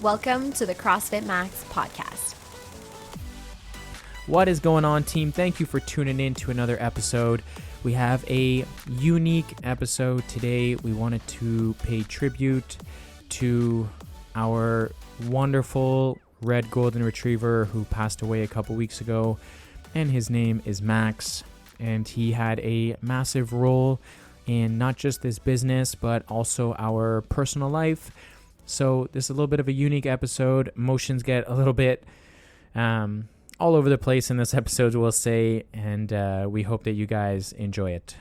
Welcome to the CrossFit Max podcast. What is going on, team? Thank you for tuning in to another episode. We have a unique episode today. We wanted to pay tribute to our wonderful red golden retriever who passed away a couple weeks ago, and his name is Max, and he had a massive role in not just this business but also our personal life. So this is a little bit of a unique episode. Emotions get a little bit all over the place in this episode, we'll say, and we hope that you guys enjoy it.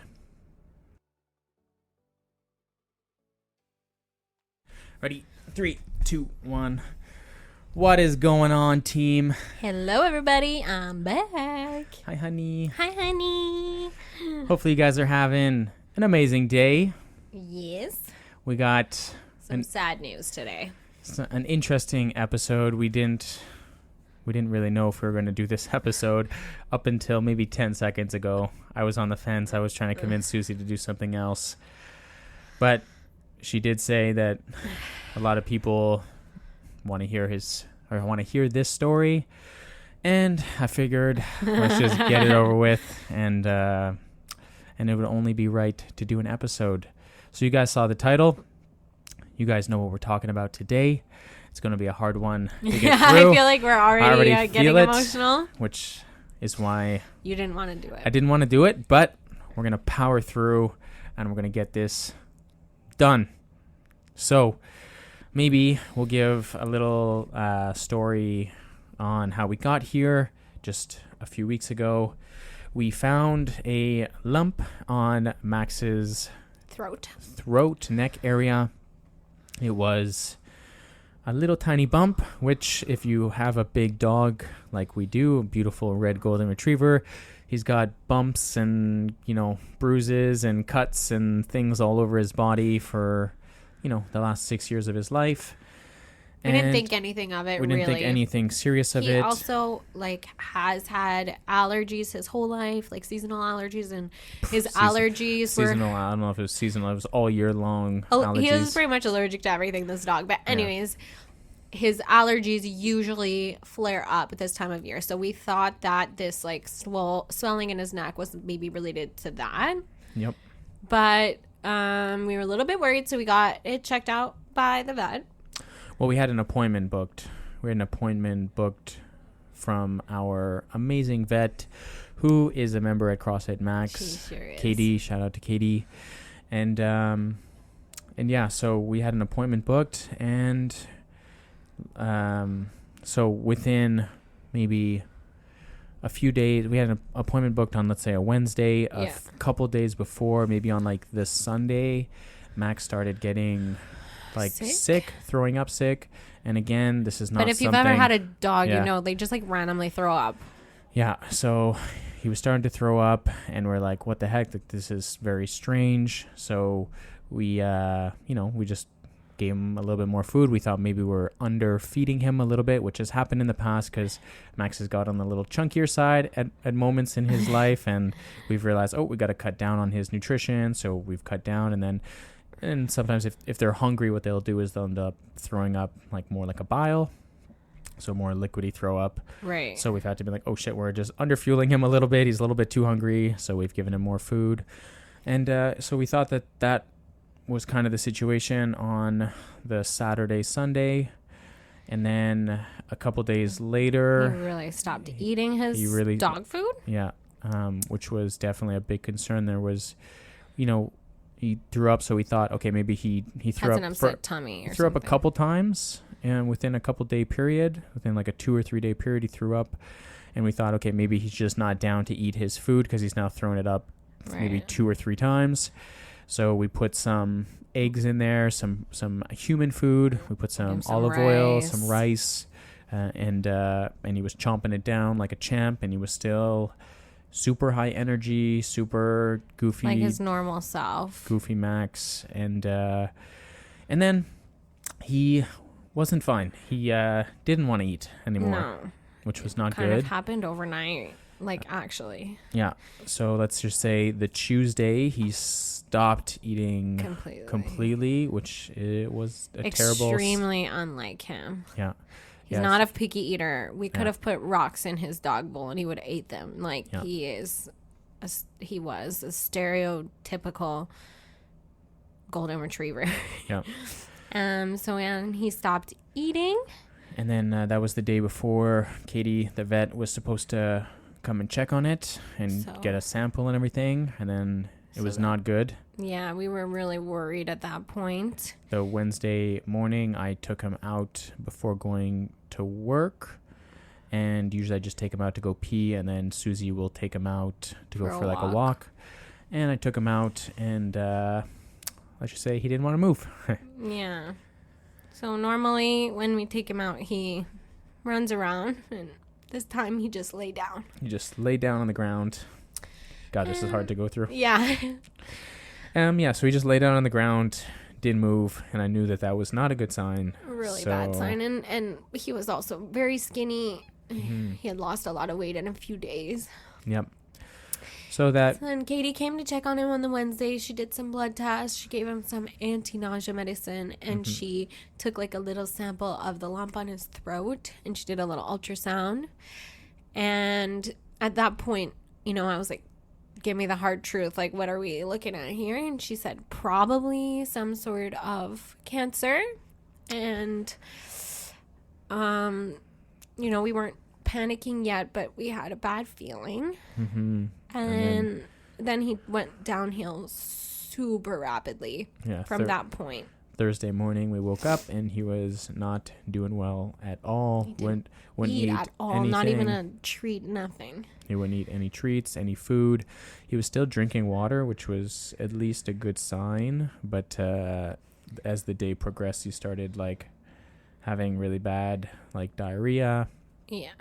Ready? 3, 2, 1. What is going on, team? Hello, everybody. I'm back. Hi, honey. Hi, honey. Hopefully you guys are having an amazing day. Yes. We got Some sad news today. an interesting episode. We didn't really know if we were going to do this episode up until maybe 10 seconds ago. I was on the fence. I was trying to convince Susie to do something else. But she did say that a lot of people want to hear this story. And I figured let's just get it over with, and it would only be right to do an episode. So you guys saw the title. You guys know what we're talking about today. It's going to be a hard one to get through. I feel like we're already getting emotional. Which is why you didn't want to do it. I didn't want to do it, but we're going to power through and we're going to get this done. So maybe we'll give a little story on how we got here. Just a few weeks ago, we found a lump on Max's throat, neck area. It was a little tiny bump, which if you have a big dog like we do, a beautiful red golden retriever, he's got bumps and, bruises and cuts and things all over his body for, the last 6 years of his life. We didn't think anything of it, really. We didn't think anything serious of it. He also, has had allergies his whole life, seasonal allergies, and his allergies were... Seasonal, I don't know if it was seasonal. It was all year long allergies. He was pretty much allergic to everything, this dog. But anyways, his allergies usually flare up at this time of year. So we thought that this, swelling in his neck was maybe related to that. Yep. But we were a little bit worried, so we got it checked out by the vet. Well, we had an appointment booked. We had an appointment booked from our amazing vet, who is a member at CrossFit Max. She sure is. Katie, shout out to Katie. And yeah, so we had an appointment booked, and so within maybe a few days, we had an appointment booked on, let's say, a Wednesday. A couple days before, maybe on this Sunday, Max started getting sick, throwing up sick. And again, this is not But if you've ever had a dog, they just randomly throw up. Yeah. So he was starting to throw up, and we're like, what the heck? This is very strange. So we, we just gave him a little bit more food. We thought maybe we're under feeding him a little bit, which has happened in the past because Max has got on the little chunkier side at moments in his life. And we've realized, we got to cut down on his nutrition. So we've cut down, and sometimes if they're hungry, what they'll do is they'll end up throwing up more like a bile. So more liquidy throw up. Right. So we've had to be like, oh shit, we're just underfueling him a little bit. He's a little bit too hungry. So we've given him more food. And so we thought that was kind of the situation on the Saturday, Sunday. And then a couple days later, he really stopped eating his dog food. Yeah. Which was definitely a big concern. There was, he threw up, so we thought, okay, maybe he threw up. Has an upset tummy or threw something. up a couple times, and within a couple day period, within a 2 or 3 day period, he threw up, and we thought, okay, maybe he's just not down to eat his food because he's now thrown it up maybe 2 or 3 times. So we put some eggs in there, some human food. We put some olive oil, some rice, and he was chomping it down like a champ, and he was still super high energy, super goofy, like his normal self, goofy Max. And then he wasn't fine. He didn't want to eat anymore, which was not good. Kind of happened overnight. Like, actually. Yeah. So let's just say the Tuesday he stopped eating completely, which it was a terrible. Extremely unlike him. Yeah. He's not a picky eater. We could have put rocks in his dog bowl and he would have ate them. Like, he was a stereotypical golden retriever. Yeah. So when he stopped eating. And then that was the day before Katie, the vet, was supposed to come and check on it and get a sample and everything. And then it was not good. Yeah, we were really worried at that point. The Wednesday morning, I took him out before going to work. And usually I just take him out to go pee. And then Susie will take him out to go for like a walk. And I took him out and let's just say he didn't want to move. Yeah. So normally when we take him out, he runs around. And this time he just lay down. He just lay down on the ground. God, this is hard to go through. Yeah. So he just lay down on the ground, didn't move, and I knew that was not a good sign. Really bad sign. And he was also very skinny. Mm-hmm. He had lost a lot of weight in a few days. Yep. So then Katie came to check on him on the Wednesday. She did some blood tests. She gave him some anti-nausea medicine, and she took like a little sample of the lump on his throat, and she did a little ultrasound. And at that point, I was like, give me the hard truth. Like, what are we looking at here? And she said, probably some sort of cancer. And, we weren't panicking yet, but we had a bad feeling. Mm-hmm. And then he went downhill super rapidly from that point. Thursday morning, we woke up and he was not doing well at all. Wouldn't eat at all. Anything. Not even a treat, nothing. He wouldn't eat any treats, any food. He was still drinking water, which was at least a good sign. But as the day progressed, he started like having really bad like diarrhea. Yeah.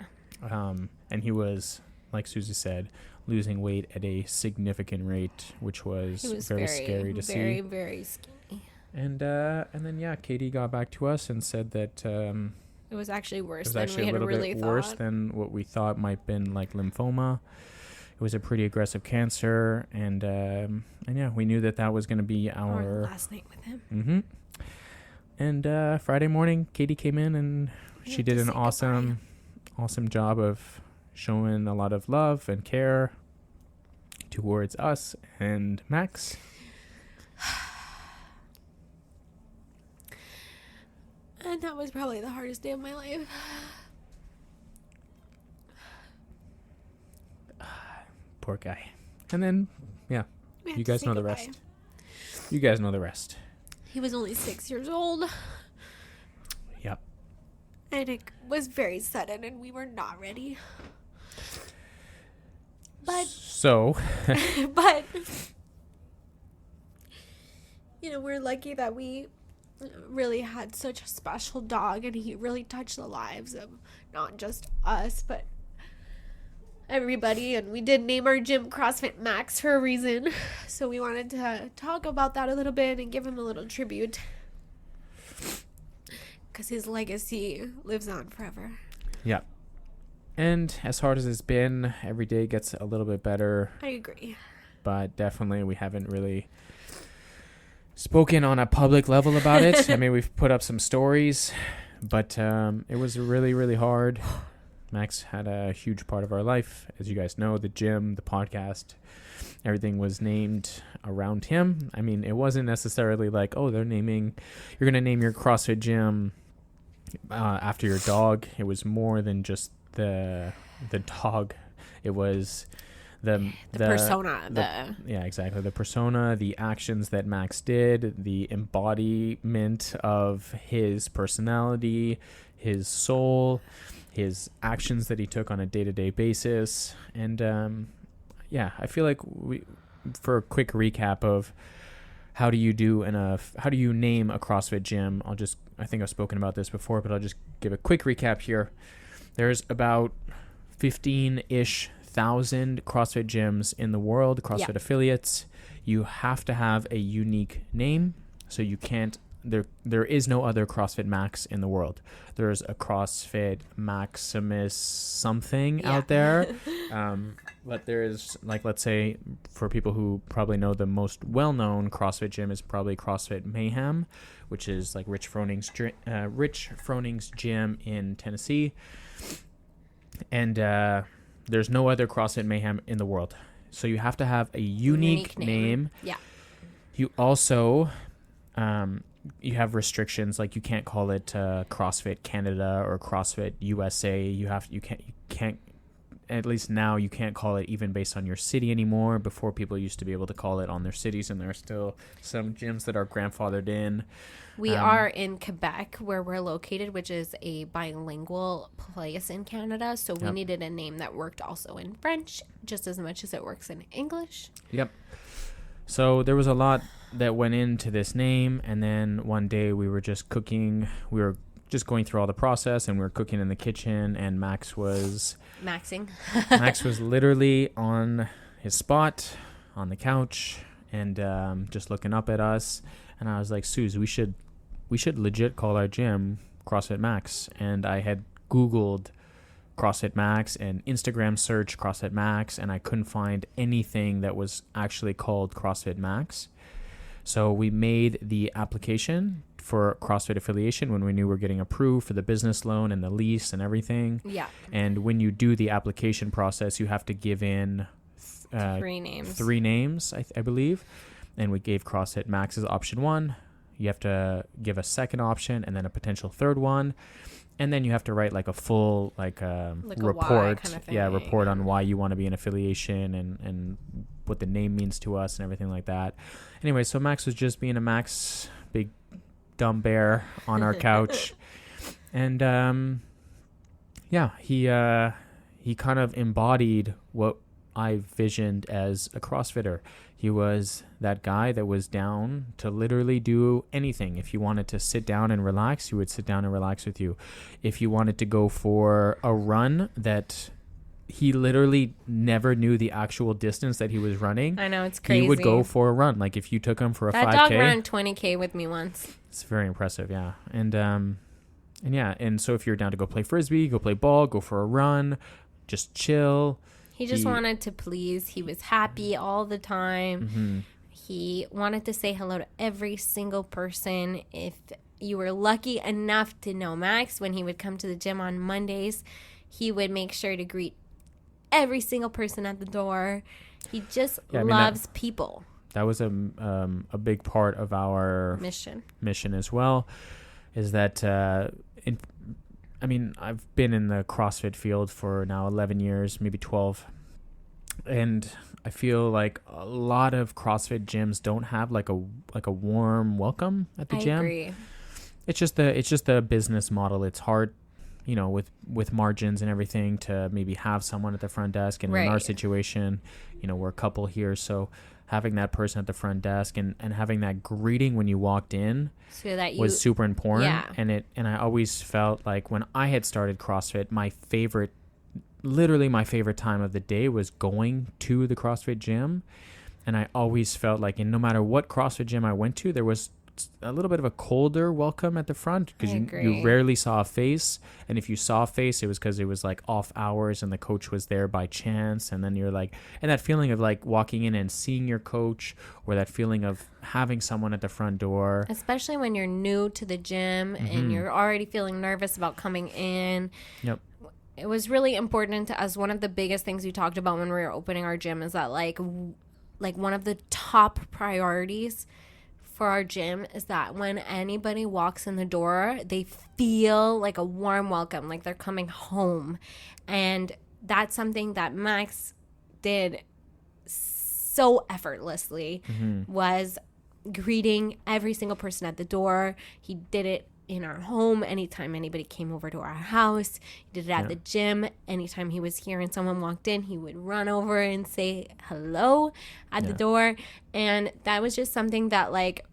And he was, like Susie said, losing weight at a significant rate, which was very scary to see. Very, very skinny. And then Katie got back to us and said that it was actually worse. It was actually a little bit worse than what we thought might have been like lymphoma. It was a pretty aggressive cancer, and we knew that was going to be our last night with him. Mm-hmm. And Friday morning, Katie came in and she did an awesome job of showing a lot of love and care towards us and Max. And that was probably the hardest day of my life. Poor guy. And then, you guys know the rest. You guys know the rest. He was only 6 years old. Yep. And it was very sudden, and we were not ready. But we're lucky that we really had such a special dog, and he really touched the lives of not just us, but everybody. And we did name our gym CrossFit Max for a reason, so we wanted to talk about that a little bit and give him a little tribute, because his legacy lives on forever. Yeah. And as hard as it's been, every day gets a little bit better. I agree. But definitely we haven't really spoken on a public level about it. I mean, we've put up some stories, but it was really, really hard. Max had a huge part of our life. As you guys know, the gym, the podcast, everything was named around him. I mean, it wasn't necessarily like, you're going to name your CrossFit gym after your dog. It was more than just the dog. It was the persona. Exactly. The persona, the actions that Max did, the embodiment of his personality, his soul, his actions that he took on a day-to-day basis. And I feel like for a quick recap of how do you name a CrossFit gym, I think I've spoken about this before, but I'll just give a quick recap here. There's about 15-ish thousand CrossFit gyms in the world, CrossFit affiliates. You have to have a unique name, so you can't there is no other CrossFit Max in the world. There's a CrossFit Maximus something out there. But there's, like, let's say, for people who probably know, the most well-known CrossFit gym is probably CrossFit Mayhem, which is like Rich Froning's gym in Tennessee. And there's no other CrossFit Mayhem in the world. So you have to have a unique name. Yeah. You also, you have restrictions, like you can't call it CrossFit Canada or CrossFit USA. You can't. At least now you can't call it even based on your city anymore. Before, people used to be able to call it on their cities, and there are still some gyms that are grandfathered in. We are in Quebec, where we're located, which is a bilingual place in Canada. So we needed a name that worked also in French, just as much as it works in English. Yep. So there was a lot that went into this name, and then one day we were just cooking. We were just going through all the process, and we were cooking in the kitchen, and Max was literally on his spot on the couch and just looking up at us. And I was like, Suze, we should legit call our gym CrossFit Max. And I had Googled CrossFit Max and Instagram search CrossFit Max, and I couldn't find anything that was actually called CrossFit Max. So we made the application for CrossFit affiliation when we knew we were getting approved for the business loan and the lease and everything. Yeah. And when you do the application process, you have to give in three names, I believe. And we gave CrossFit Max as option 1. You have to give a second option and then a potential third one. And then you have to write like a full report. Kind of thing. Yeah, report on why you want to be in affiliation and what the name means to us and everything like that. Anyway, so Max was just being a Max, big dumb bear on our couch. And he kind of embodied what I visioned as a CrossFitter. He was that guy that was down to literally do anything. If you wanted to sit down and relax, he would sit down and relax with you. If you wanted to go for a run that he literally never knew the actual distance that he was running. I know, it's crazy. He would go for a run. Like if you took him for a 5K. That dog ran 20K with me once. It's very impressive, yeah. And so if you're down to go play Frisbee, go play ball, go for a run, just chill. He just wanted to please. He was happy all the time. Mm-hmm. He wanted to say hello to every single person. If you were lucky enough to know Max, when he would come to the gym on Mondays, he would make sure to greet every single person at the door. He just loves people. That was a big part of our mission as well, is that I've been in the CrossFit field for now 11 years, maybe 12. And I feel like a lot of CrossFit gyms don't have like a warm welcome at the gym. I agree. It's just the business model. It's hard, with margins and everything, to maybe have someone at the front desk. And in our situation, we're a couple here, so having that person at the front desk and having that greeting when you walked in was super important. Yeah. And I always felt like when I had started CrossFit, my favorite time of the day was going to the CrossFit gym. And I always felt like, and no matter what CrossFit gym I went to, there was a little bit of a colder welcome at the front, because you rarely saw a face. And if you saw a face, it was because it was like off hours and the coach was there by chance. And then you're like, and that feeling of like walking in and seeing your coach, or that feeling of having someone at the front door, especially when you're new to the gym and you're already feeling nervous about coming in. Yep. It was really important to us. One of the biggest things we talked about when we were opening our gym is that like one of the top priorities for our gym is that when anybody walks in the door, they feel like a warm welcome, like they're coming home. And that's something that Max did so effortlessly, was greeting every single person at the door. He did it in our home anytime anybody came over to our house. He did it at the gym. Anytime he was here and someone walked in, he would run over and say hello at the door. And that was just something that like,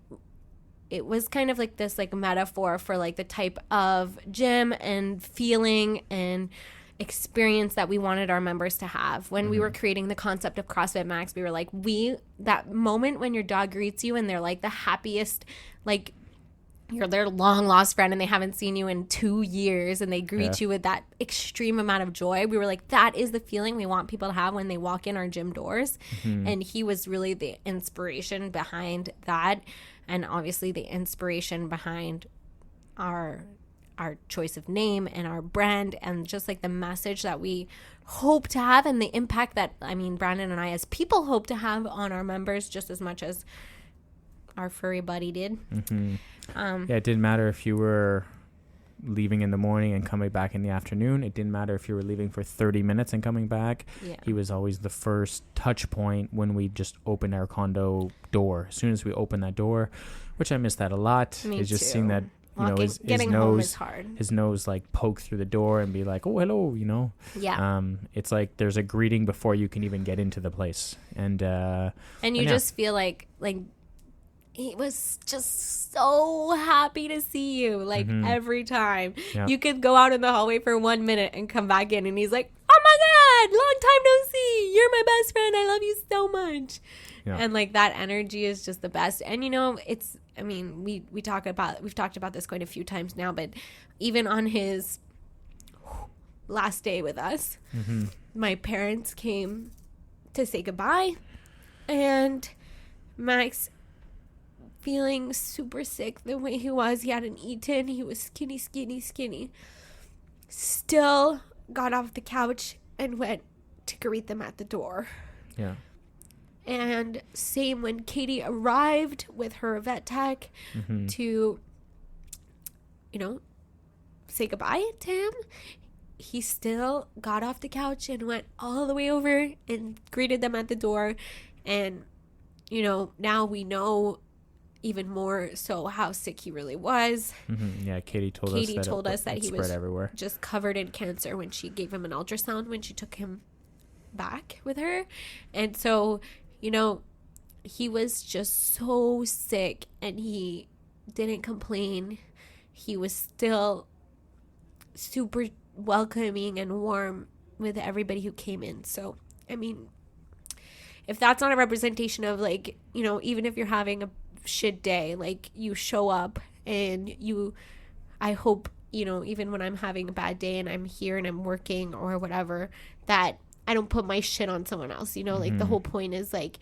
it was kind of like this like metaphor for like the type of gym and feeling and experience that we wanted our members to have. When we were creating the concept of CrossFit Max, we were like, that moment when your dog greets you and they're like the happiest, like you're their long lost friend and they haven't seen you in 2 years and they greet you with that extreme amount of joy. We were like, that is the feeling we want people to have when they walk in our gym doors. And he was really the inspiration behind that, and obviously the inspiration behind our choice of name and our brand, and just like the message that we hope to have and the impact that, I mean, Brandon and I as people hope to have on our members just as much as our furry buddy did. Yeah, it didn't matter if you were leaving in the morning and coming back in the afternoon. It didn't matter if you were leaving for 30 minutes and coming back. He was always the first touch point when we just opened our condo door. As soon as we opened that door, which I miss that a lot. Me it's just too. seeing that, you know, his Getting nose, home is hard. his nose like poke through the door and be like, oh, hello, you know. It's like there's a greeting before you can even get into the place. And you just feel like he was just so happy to see you, like every time. You could go out in the hallway for 1 minute and come back in and he's like, oh my God, long time no see. You're my best friend. I love you so much. And like that energy is just the best. And you know, it's, I mean, we've talked about this quite a few times now, but even on his last day with us, my parents came to say goodbye, and Max, feeling super sick the way he was, he hadn't eaten, he was skinny, still got off the couch and went to greet them at the door. And same when Katie arrived with her vet tech to, you know, say goodbye to him, he still got off the couch and went all the way over and greeted them at the door. And, you know, now we know even more so how sick he really was. Yeah, Katie told us that he was everywhere. Just covered in cancer when she gave him an ultrasound when she took him back with her. And so, you know, he was just so sick and he didn't complain. He was still super welcoming and warm with everybody who came in. So, I mean, if that's not a representation of, like, you know, even if you're having a shit day, like, you show up and I hope, you know, even when I'm having a bad day and I'm here and I'm working or whatever, that I don't put my shit on someone else, you know. Like, the whole point is, like,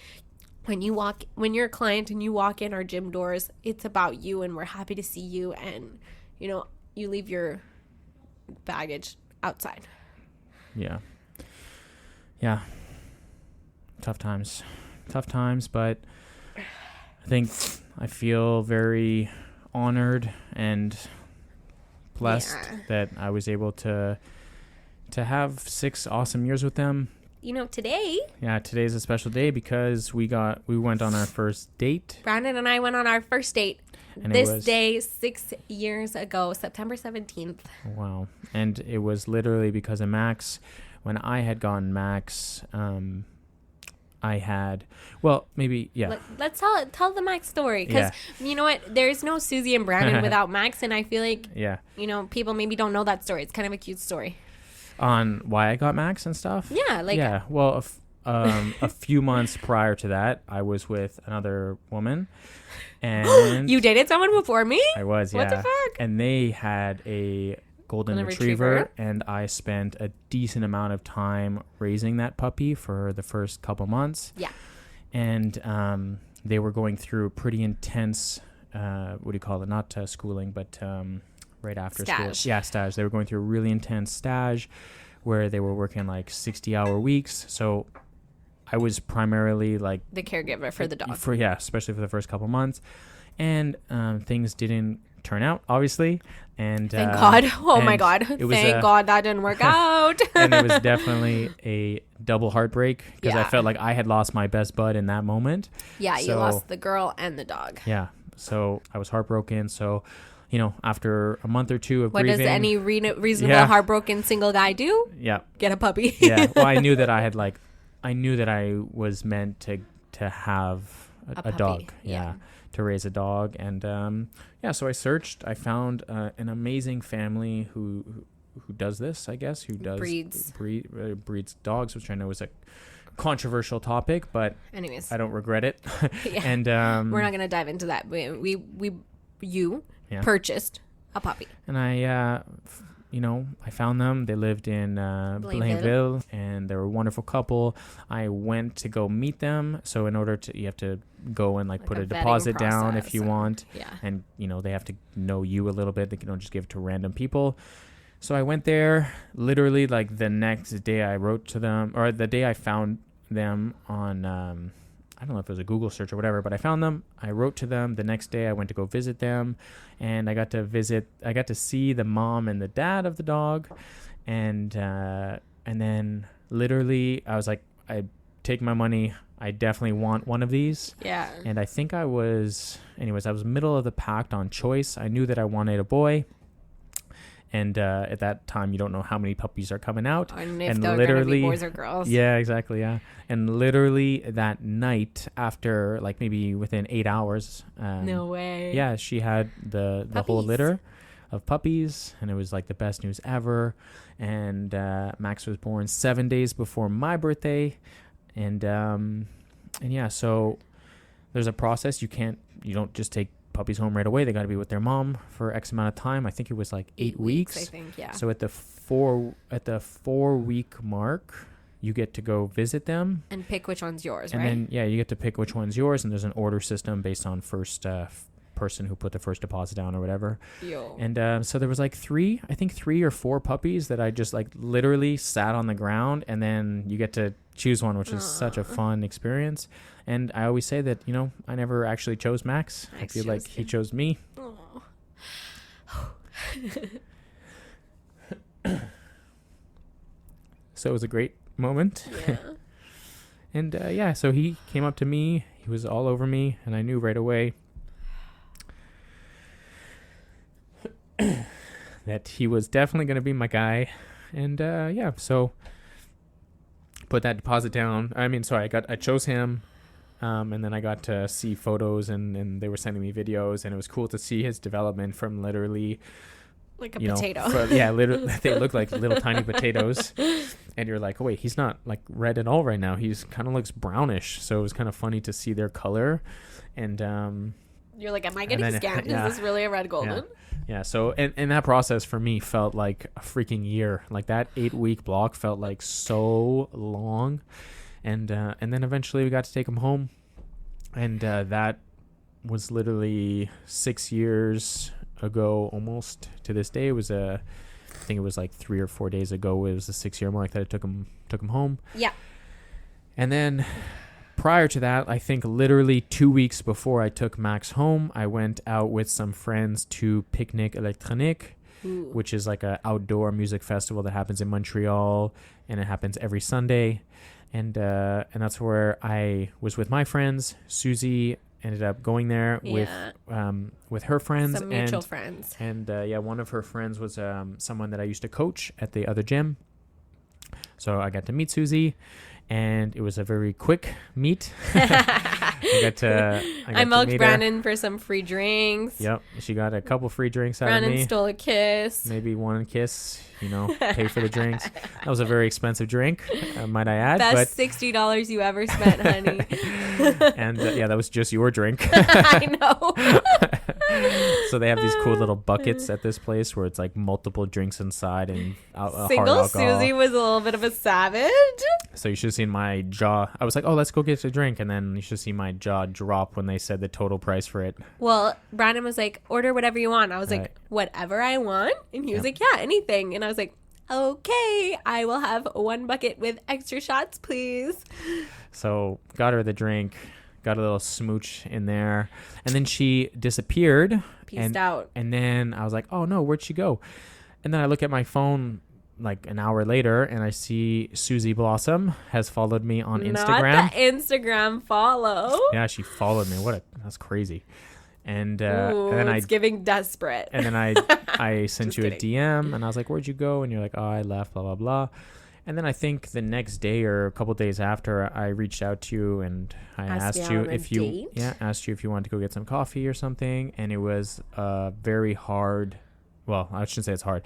when you're a client and you walk in our gym doors, it's about you and we're happy to see you, and, you know, you leave your baggage outside. Yeah Tough times, but I feel very honored and blessed that I was able to have 6 awesome years with them. You know, today's a special day because we went on our first date. Brandon and I went on our first date this day 6 years ago, September 17th. Wow. And it was literally because of Max. When I had gotten Max, let's tell the Max story, because you know what, there's no Susie and Brandon without Max, and I feel like you know, people maybe don't know that story. It's kind of a cute story on why I got Max and stuff. Well, a few months prior to that, I was with another woman, and you dated someone before me? I was. What the fuck? And they had a golden retriever, and I spent a decent amount of time raising that puppy for the first couple months. And they were going through pretty intense what do you call it, not schooling, but right after school. Stage. They were going through a really intense stage where they were working like 60-hour weeks. So I was primarily like the caregiver for the dog, especially for the first couple months. And things didn't turn out, obviously, and thank God. My God, thank God that didn't work out. And it was definitely a double heartbreak, because I felt like I had lost my best bud in that moment. You lost the girl and the dog. So I was heartbroken. So, you know, after a month or two of grieving, what does any reasonable heartbroken single guy do? Get a puppy. Well, I knew that I was meant to have a dog. To raise a dog. And so I searched. I found an amazing family who does this, I guess, who does breeds dogs, which I know is a controversial topic, but anyways, I don't regret it. And we're not going to dive into that. You purchased a puppy. And I found them. They lived in Blainville, and they were a wonderful couple. I went to go meet them. So in order to, you have to go and like put a deposit down if you want. Yeah. And, they have to know you a little bit. They don't just give it to random people. So I went there literally like the next day I wrote to them, or the day I found them on, I don't know if it was a Google search or whatever, but I found them. I wrote to them. The next day I went to go visit them, and I got to see the mom and the dad of the dog. And then literally I was like, I take my money. I definitely want one of these. Yeah. And I think I was middle of the pack on choice. I knew that I wanted a boy. And at that time, you don't know how many puppies are coming out. And if they're going to be boys or girls. Yeah, exactly, yeah. And literally that night, after like maybe within 8 hours. No way. Yeah, she had the whole litter of puppies. And it was like the best news ever. And Max was born 7 days before my birthday. And yeah, so there's a process. You don't just take puppies home right away. They got to be with their mom for X amount of time. I think it was like 8 weeks. I think, yeah. So at the 4 week mark, you get to go visit them and pick which one's yours, and right? then you get to pick which one's yours, and there's an order system based on first person who put the first deposit down or whatever. Yo. And so there was like 3 or 4 puppies that I just like literally sat on the ground, and then you get to choose one, which is such a fun experience. And I always say that, I never actually chose Max. I feel like he chose me. So it was a great moment. Yeah. And so he came up to me. He was all over me, and I knew right away that he was definitely going to be my guy. And so put that deposit down. I chose him. And then I got to see photos, and they were sending me videos, and it was cool to see his development from literally like a potato. Literally, they look like little tiny potatoes. And you're like, oh wait, he's not like red at all right now. He's kind of looks brownish. So it was kind of funny to see their color. And you're like, am I getting scammed? Yeah. Is this really a red golden? Yeah. So and that process for me felt like a freaking year. Like that 8 week block felt like so long. And then eventually we got to take him home, and that was literally 6 years ago, almost to this day. It was I think it was like 3 or 4 days ago. It was the 6-year mark that I took him home. Yeah. And then prior to that, I think literally 2 weeks before I took Max home, I went out with some friends to Picnic Electronique, which is like an outdoor music festival that happens in Montreal, and it happens every Sunday. And that's where I was with my friends. Susie ended up going there with her friends. Some mutual friends. And one of her friends was someone that I used to coach at the other gym. So I got to meet Susie, and it was a very quick meet. I milked Brandon for some free drinks. Yep. She got a couple free drinks out of me. Brandon stole a kiss. Maybe one kiss, pay for the drinks. That was a very expensive drink, might I add. Best $60 you ever spent, honey. And that was just your drink. I know. So they have these cool little buckets at this place where it's like multiple drinks inside and Single hard alcohol. Susie was a little bit of a savage. So you should have seen my jaw. I was like, oh, let's go get a drink. And then you should see my jaw drop when they said the total price for it. Well, Brandon was like, order whatever you want. I was like, whatever I want? And he was like, yeah, anything. And I was like, okay, I will have 1 bucket with extra shots, please. So got her the drink, got a little smooch in there. And then she disappeared. Peaced out. And then I was like, oh, no, where'd she go? And then I look at my phone like an hour later, and I see Susie Blossom has followed me on Instagram. Not the Instagram follow. Yeah, she followed me. That's crazy. And Ooh, then it's giving desperate. And then I sent you a DM, and I was like, "Where'd you go?" And you're like, "Oh, I left." Blah blah blah. And then I think the next day or a couple days after, I reached out to you and I asked you if you wanted to go get some coffee or something. And it was very hard. Well, I shouldn't say it's hard.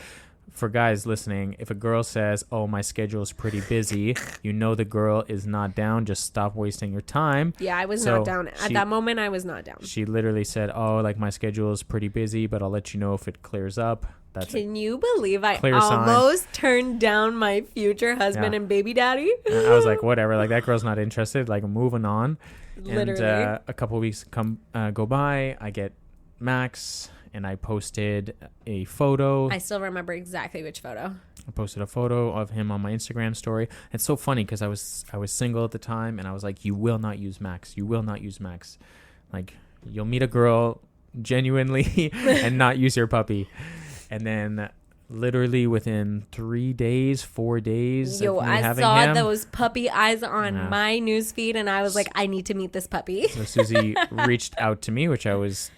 for guys listening, if a girl says, "Oh, my schedule is pretty busy," you know the girl is not down. Just stop wasting your time. Yeah, I was So not down. At that moment, I was not down. She literally said, "Oh, like my schedule is pretty busy, but I'll let you know if it clears up." That's Can you believe I clear sign. almost turned down my future husband and baby daddy? I was like, whatever. Like, that girl's not interested. Like, I'm moving on. Literally. And a couple of weeks go by. I get Max, and I posted a photo. I still remember exactly which photo. I posted a photo of him on my Instagram story. It's so funny because I was single at the time, and I was like, "You will not use Max. You will not use Max. Like, you'll meet a girl genuinely and not use your puppy." And then literally within 3 days, 4 days of me I having saw him, those puppy eyes on my newsfeed, and I was like, I need to meet this puppy. So Susie reached out to me, which I was,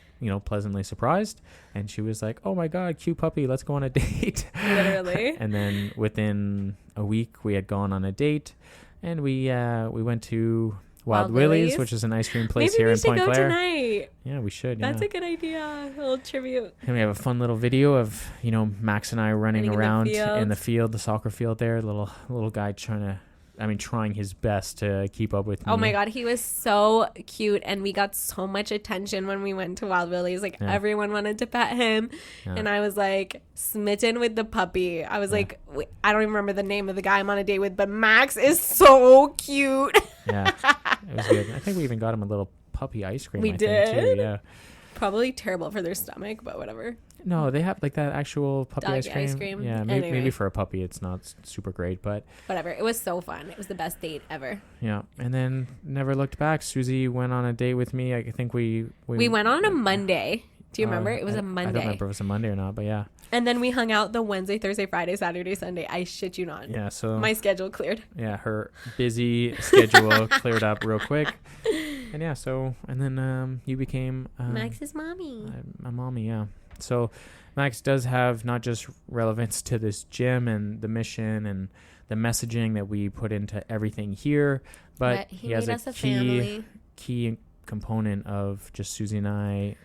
pleasantly surprised. And she was like, "Oh my God, cute puppy. Let's go on a date." Literally. And then within a week, we had gone on a date, and we went to Wild Willie's, which is an ice cream place here in Point Claire. Maybe we should go tonight. Yeah, we should. That's a good idea. A little tribute. And we have a fun little video of, Max and I running around in the field, the soccer field there. Little guy trying his best to keep up with me. Oh my God, he was so cute, and we got so much attention when we went to Wild Willie's. Like, everyone wanted to pet him, and I was like smitten with the puppy. I was like, I don't even remember the name of the guy I'm on a date with, but Max is so cute. Yeah, it was good. I think we even got him a little puppy ice cream. We I did? think, too. Yeah. Probably terrible for their stomach, but whatever. No, they have like that actual puppy Doggy ice cream. Yeah, Anyway. maybe for a puppy it's not super great, but whatever. It was so fun. It was the best date ever. Yeah, and then never looked back. Susie went on a date with me. I think we went on a Monday. Do you remember? It was a Monday. I don't remember if it was a Monday or not, but yeah. And then we hung out the Wednesday, Thursday, Friday, Saturday, Sunday. I shit you not. Yeah, so my schedule cleared. Yeah, her busy schedule cleared up real quick. And yeah, and then you became Max's mommy. My mommy, yeah. So Max does have not just relevance to this gym and the mission and the messaging that we put into everything here, but he has a key component of just Susie and I,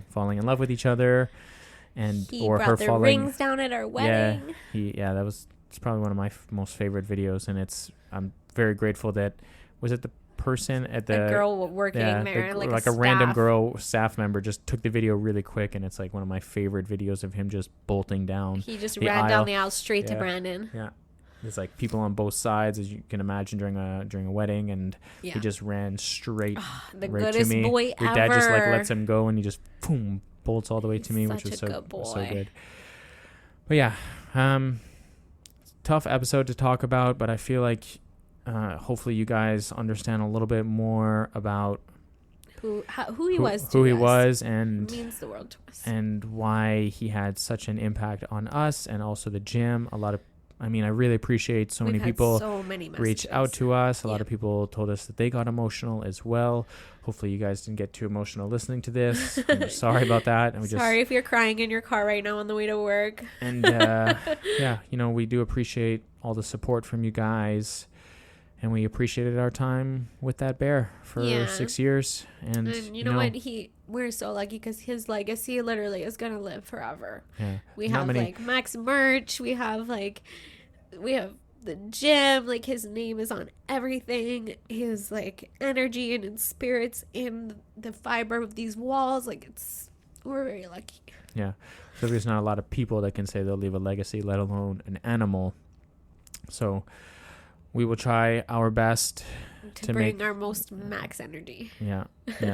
falling in love with each other, and he or brought her the falling rings down at our wedding. Yeah, it's probably one of my most favorite videos, and I'm very grateful that was it the person at the girl working there, like a random girl staff member just took the video really quick, and it's like one of my favorite videos of him just bolting down. He just ran down the aisle straight to Brandon. Yeah. There's like people on both sides, as you can imagine, during a wedding, and he just ran straight the right goodest to me. boy Your ever. dad just like lets him go, and he just boom bolts all the way to me, which was so good. But yeah, tough episode to talk about, but I feel like hopefully you guys understand a little bit more about who he was, and means the world to us, and why he had such an impact on us, and also the gym. I really appreciate so many people reach out to us. A lot of people told us that they got emotional as well. Hopefully you guys didn't get too emotional listening to this. I'm sorry about that. And sorry if you're crying in your car right now on the way to work. And we do appreciate all the support from you guys. And we appreciated our time with that bear for 6 years. And you know what? We're so lucky because his legacy literally is going to live forever. Yeah. We have like Max merch. We have the gym. Like, his name is on everything. His like energy and spirits in the fiber of these walls. Like, we're very lucky. Yeah. So there's not a lot of people that can say they'll leave a legacy, let alone an animal. So we will try our best to bring our most Max energy. Yeah,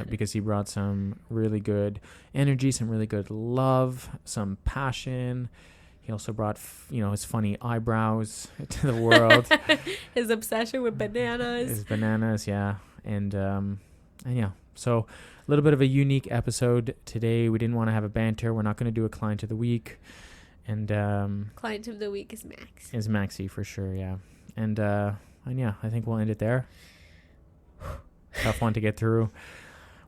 because he brought some really good energy, some really good love, some passion. He also brought, his funny eyebrows to the world. His obsession with bananas. His bananas, yeah. And yeah. So a little bit of a unique episode today. We didn't want to have a banter. We're not going to do a client of the week. And client of the week is Max. Is Maxie for sure, yeah. And yeah, I think we'll end it there. Tough one to get through.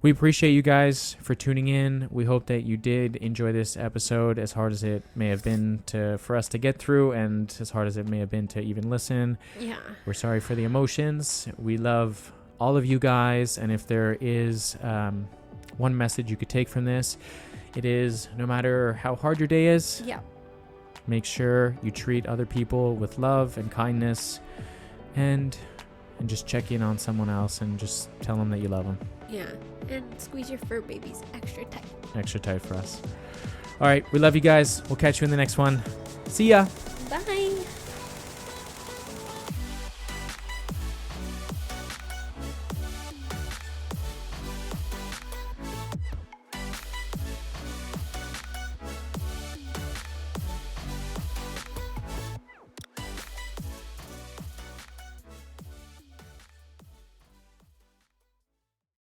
We appreciate you guys for tuning in. We hope that you did enjoy this episode, as hard as it may have been for us to get through, and as hard as it may have been to even listen. Yeah. We're sorry for the emotions. We love all of you guys, and if there is one message you could take from this, it is no matter how hard your day is, make sure you treat other people with love and kindness, and just check in on someone else and just tell them that you love them. Yeah, and squeeze your fur babies extra tight. Extra tight for us. All right, we love you guys. We'll catch you in the next one. See ya. Bye.